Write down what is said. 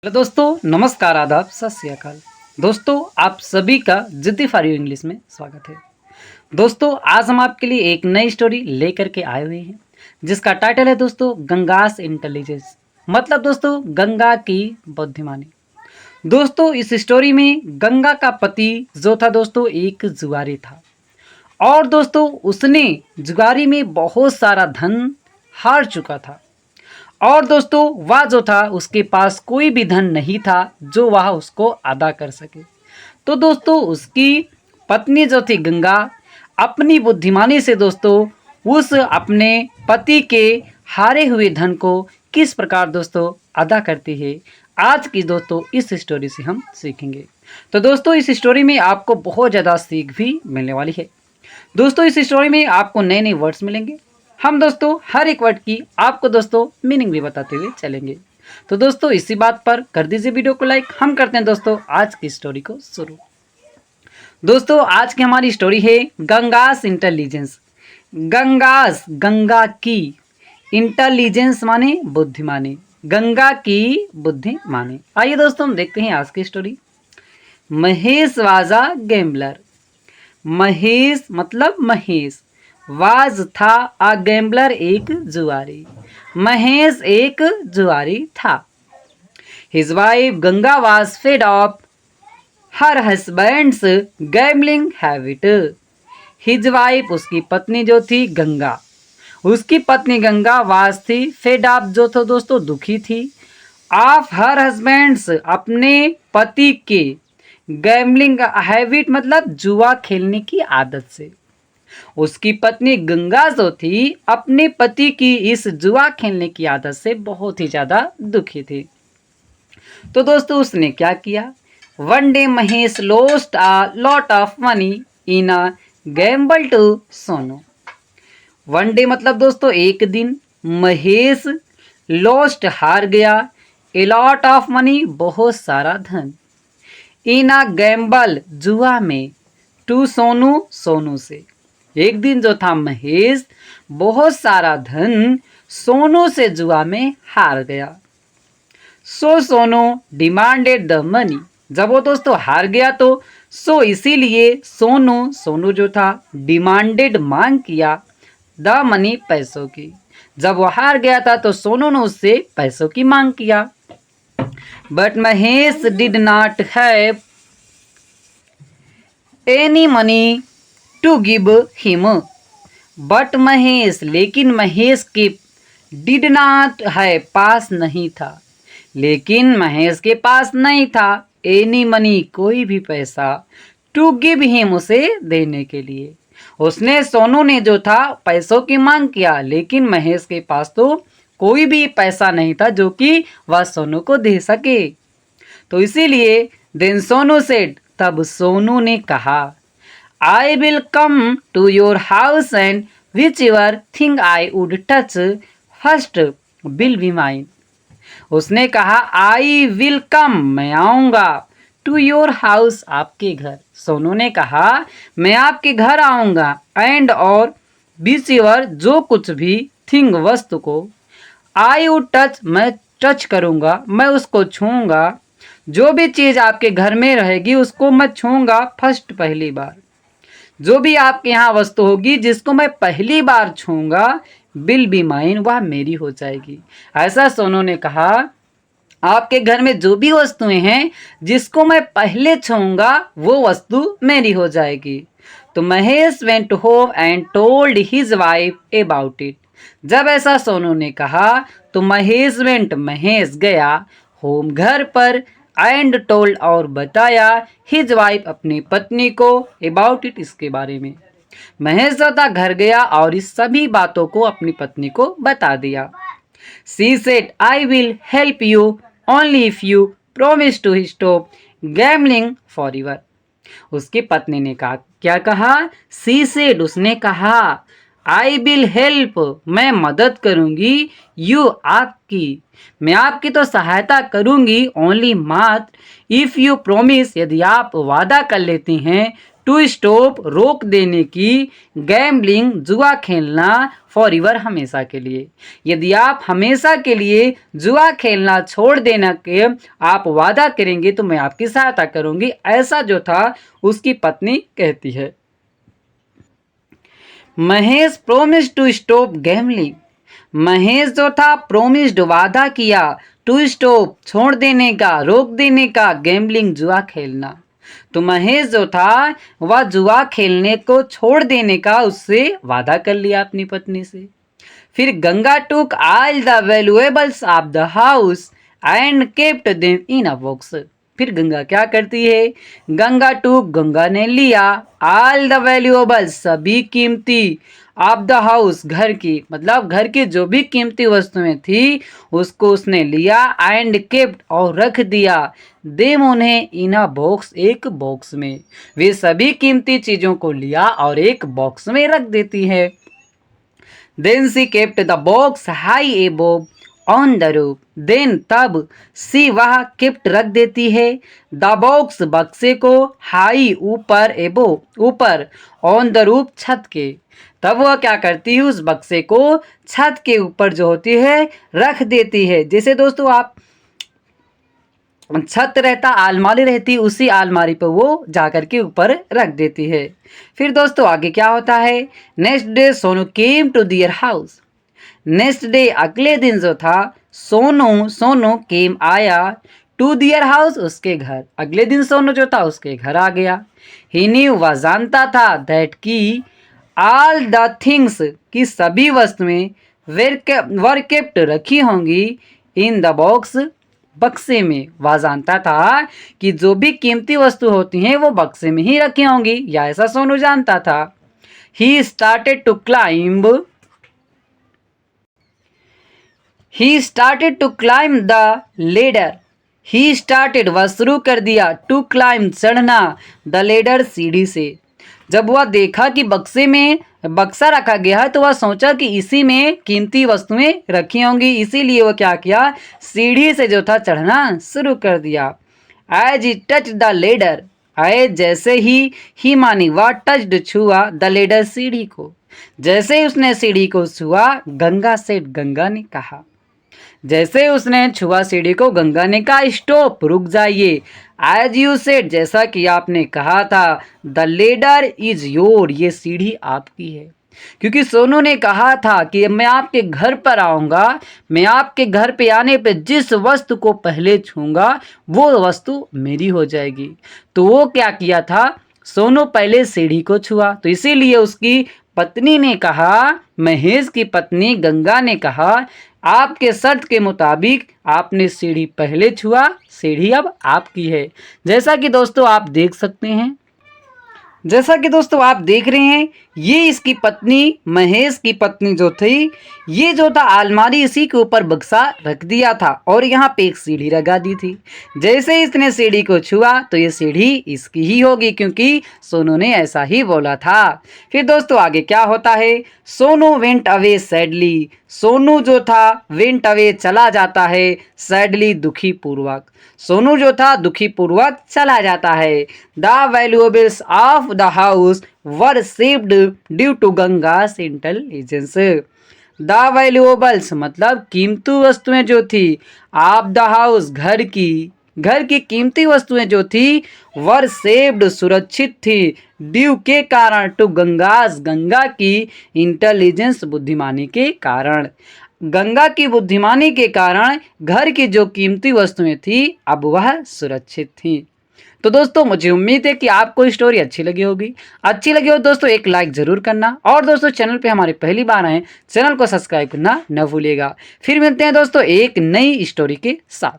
Hello दोस्तों, नमस्कार, आदाब, सत श्री अकाल। दोस्तों, आप सभी का जिद्दी फॉर यू इंग्लिश में स्वागत है। दोस्तों, आज हम आपके लिए एक नई स्टोरी लेकर के आए हुए हैं जिसका टाइटल है दोस्तों गंगास इंटेलिजेंस, मतलब दोस्तों गंगा की बुद्धिमानी। दोस्तों, इस स्टोरी में गंगा का पति जो था दोस्तों एक जुआरी था और दोस्तों उसने जुआरी में बहुत सारा धन हार चुका था और दोस्तों वह जो था उसके पास कोई भी धन नहीं था जो वह उसको अदा कर सके। तो दोस्तों उसकी पत्नी जो थी गंगा अपनी बुद्धिमानी से दोस्तों उस अपने पति के हारे हुए धन को किस प्रकार दोस्तों अदा करती है, आज की दोस्तों इस स्टोरी से हम सीखेंगे। तो दोस्तों इस स्टोरी में आपको बहुत ज़्यादा सीख भी मिलने वाली है। दोस्तों इस स्टोरी में आपको नए नए वर्ड्स मिलेंगे। हम दोस्तों हर एक वर्ड की आपको दोस्तों मीनिंग भी बताते हुए चलेंगे। तो दोस्तों इसी बात पर कर दीजिए वीडियो को लाइक। हम करते हैं दोस्तों आज की स्टोरी को शुरू। दोस्तों आज की हमारी स्टोरी है गंगास इंटेलिजेंस। गंगास गंगा की, इंटेलिजेंस माने बुद्धिमानी, गंगा की बुद्धिमानी। आइए दोस्तों हम देखते हैं आज की स्टोरी। महेश वाजा गैम्बलर। महेश मतलब महेश, वाज था अ गैम्बलर एक जुआरी। महेश एक जुआरी था। His wife Ganga was fed of her husband's gambling habit. His wife उसकी पत्नी जो थी गंगा, उसकी पत्नी गंगा वाज थी फेड ऑफ जो तो दोस्तों दुखी थी, ऑफ हर हस्बैंड्स अपने पति के, गैम्बलिंग हैबिट मतलब जुआ खेलने की आदत से। उसकी पत्नी गंगा जो थी अपने पति की इस जुआ खेलने की आदत से बहुत ही ज़्यादा दुखी थी। तो दोस्तों उसने क्या किया? One day Mahesh lost a lot of money in a gamble to Sonu. One day मतलब दोस्तों एक दिन, महेश लॉस्ट हार गया, ए लॉट ऑफ मनी बहुत सारा धन, इन अ गैम्बल जुआ में, टू सोनू सोनू से। एक दिन जो था महेश बहुत सारा धन सोनू से जुआ में हार गया। सो सोनू डिमांडेड द मनी। जब वो दोस्तों हार गया तो सो इसीलिए सोनू जो था डिमांडेड मांग किया द मनी पैसों की। जब वो हार गया था तो सोनू ने उससे पैसों की मांग किया। But Mahesh did not have any money to give him. But Mahesh लेकिन महेश के डिड नॉट है पास नहीं था, लेकिन महेश के पास नहीं था एनी मनी कोई भी पैसा, टू गिव हिम उसे देने के लिए। उसने सोनू ने जो था पैसों की मांग किया, लेकिन महेश के पास तो कोई भी पैसा नहीं था जो कि वह सोनू को दे सके। तो इसीलिए देन सोनू सेड, तब सोनू ने कहा, I will come to your house and whichever thing I would touch first will be mine. उसने कहा आई विल कम, मैं आऊँगा, टू योर हाउस आपके घर। सोनू ने कहा मैं आपके घर आऊँगा, एंड और विचेवर जो कुछ भी, थिंग वस्तु को, आई वुड टच मैं टच करूँगा, मैं उसको छूँगा, जो भी चीज़ आपके घर में रहेगी उसको मैं छूँगा फर्स्ट पहली बार। जो भी आपके यहाँ वस्तु होगी जिसको मैं पहली बार छूँगा विल बी माइन, वह मेरी हो जाएगी। ऐसा सोनू ने कहा आपके घर में जो भी वस्तुएं हैं जिसको मैं पहले छूँगा वो वस्तु मेरी हो जाएगी। तो Mahesh went home and told his wife about it. जब ऐसा सोनू ने कहा तो महेश गया होम घर पर, एंड टोल्ड और बताया, हिज वाइफ अपनी पत्नी को, अबाउट इट इसके बारे में। महेश ज्यादा घर गया और इस सभी बातों को अपनी पत्नी को बता दिया। She said I will help you only if you promise to stop gambling for ever. उसकी पत्नी ने कहा, क्या कहा? सी सेड उसने कहा, आई विल हेल्प मैं मदद करूंगी, यू आपकी, मैं आपकी तो सहायता करूंगी, ओनली मात्र, इफ यू प्रोमिस यदि आप वादा कर लेती हैं, टू स्टॉप रोक देने की, गैम्बलिंग जुआ खेलना, फॉर एवर हमेशा के लिए। यदि आप हमेशा के लिए जुआ खेलना छोड़ देना के आप वादा करेंगे तो मैं आपकी सहायता करूंगी, ऐसा जो था उसकी पत्नी कहती है। Mahesh promise to stop gambling. Mahesh जो था प्रोमिस्ड वादा किया, टू स्टॉप छोड़ देने का, रोक देने का, गैम्बलिंग जुआ खेलना। तो महेश जो था वह जुआ खेलने को छोड़ देने का उससे वादा कर लिया अपनी पत्नी से। फिर Ganga took all the valuables of the house and kept them in a box. फिर गंगा क्या करती है, गंगा टुक गंगा ने लिया, ऑल द वैल्यूएबल्स सभी कीमती, ऑफ द हाउस घर की, मतलब घर की जो भी कीमती वस्तुएं थी उसको उसने लिया, एंड केप्ट और रख दिया, देम उन्हें इन अ बॉक्स एक बॉक्स में। वे सभी कीमती चीजों को लिया और एक बॉक्स में रख देती है। Then she kept the box high above on the roof. Then तब सी वह केप्ट रख देती है, द बॉक्स बक्से को, हाई ऊपर, एबो ऊपर, ऑन द रूफ छत के। तब वह क्या करती है, उस बक्से को छत के ऊपर जो होती है रख देती है। जैसे दोस्तों आप छत रहता, आलमारी रहती, उसी आलमारी पर वो जाकर के ऊपर रख देती है। फिर दोस्तों आगे क्या होता है, next day Sonu came to their house. Next day अगले दिन जो था सोनू केम आया, टू दियर हाउस उसके घर। अगले दिन सोनू जो था उसके घर आ गया। ही न्यू वह जानता था, दैट की ऑल द थिंग्स की सभी वस्तुएं वर केप्ट रखी होंगी इन द बॉक्स बक्से में। वह जानता था कि जो भी कीमती वस्तु होती हैं वो बक्से में ही रखी होंगी, या ऐसा सोनू जानता था। He started to climb the ladder. He started वह शुरू कर दिया, टू क्लाइंब चढ़ना, द लेडर सीढ़ी से। जब वह देखा कि बक्से में बक्सा रखा गया है तो वह सोचा कि इसी में कीमती वस्तुएं रखी होंगी, इसीलिए वह क्या किया, सीढ़ी से जो था चढ़ना शुरू कर दिया। As he touch the ladder, आए जैसे ही मानी वह टच्ड छुआ, द लेडर सीढ़ी को। जैसे ही उसने सीढ़ी को छुआ, गंगा सेठ गंगा ने कहा, जैसे उसने छुआ सीढ़ी को गंगा ने कहा, स्टॉप रुक जाइए। एज यू सेड जैसा कि आपने कहा था, द लेडर इज योर ये सीढ़ी आपकी है। क्योंकि सोनू ने कहा था कि मैं आपके घर पर आऊँगा, मैं आपके घर पे आने पे जिस वस्तु को पहले छूँगा वो वस्तु मेरी हो जाएगी। तो वो क्या किया था, सोनू पहले सीढ़ी को छुआ, तो इसीलिए उसकी पत्नी ने कहा, महेश की पत्नी गंगा ने कहा, आपके शर्त के मुताबिक आपने सीढ़ी पहले छुआ, सीढ़ी अब आपकी है। जैसा कि दोस्तों आप देख सकते हैं, जैसा कि दोस्तों आप देख रहे हैं, ये इसकी पत्नी महेश की पत्नी जो थी, ये जो था अलमारी इसी के ऊपर बक्सा रख दिया था और यहाँ पे एक सीढ़ी लगा दी थी। जैसे इसने सीढ़ी को छुआ तो ये सीढ़ी इसकी ही होगी, क्योंकि सोनू ने ऐसा ही बोला था। फिर दोस्तों आगे क्या होता है, Sonu went away sadly. Sonu जो था वेंट अवे चला जाता है, सैडली दुखी पूर्वक। सोनू जो था दुखी पूर्वक चला जाता है। The valuables of the house were saved due to Ganga's intelligence. The valuables मतलब कीमती वस्तुएं जो थी, ऑफ द हाउस घर की कीमती वस्तुएं जो थी, वर सेव्ड सुरक्षित थी, ड्यू के कारण, टू गंगास गंगा की इंटेलिजेंस बुद्धिमानी के कारण। गंगा की बुद्धिमानी के कारण घर की जो कीमती वस्तुएं थी अब वह सुरक्षित थी। तो दोस्तों मुझे उम्मीद है कि आपको स्टोरी अच्छी लगी होगी। अच्छी लगी हो दोस्तों एक लाइक जरूर करना, और दोस्तों चैनल पे हमारे पहली बार आए चैनल को सब्सक्राइब करना न भूलिएगा। फिर मिलते हैं दोस्तों एक नई स्टोरी के साथ।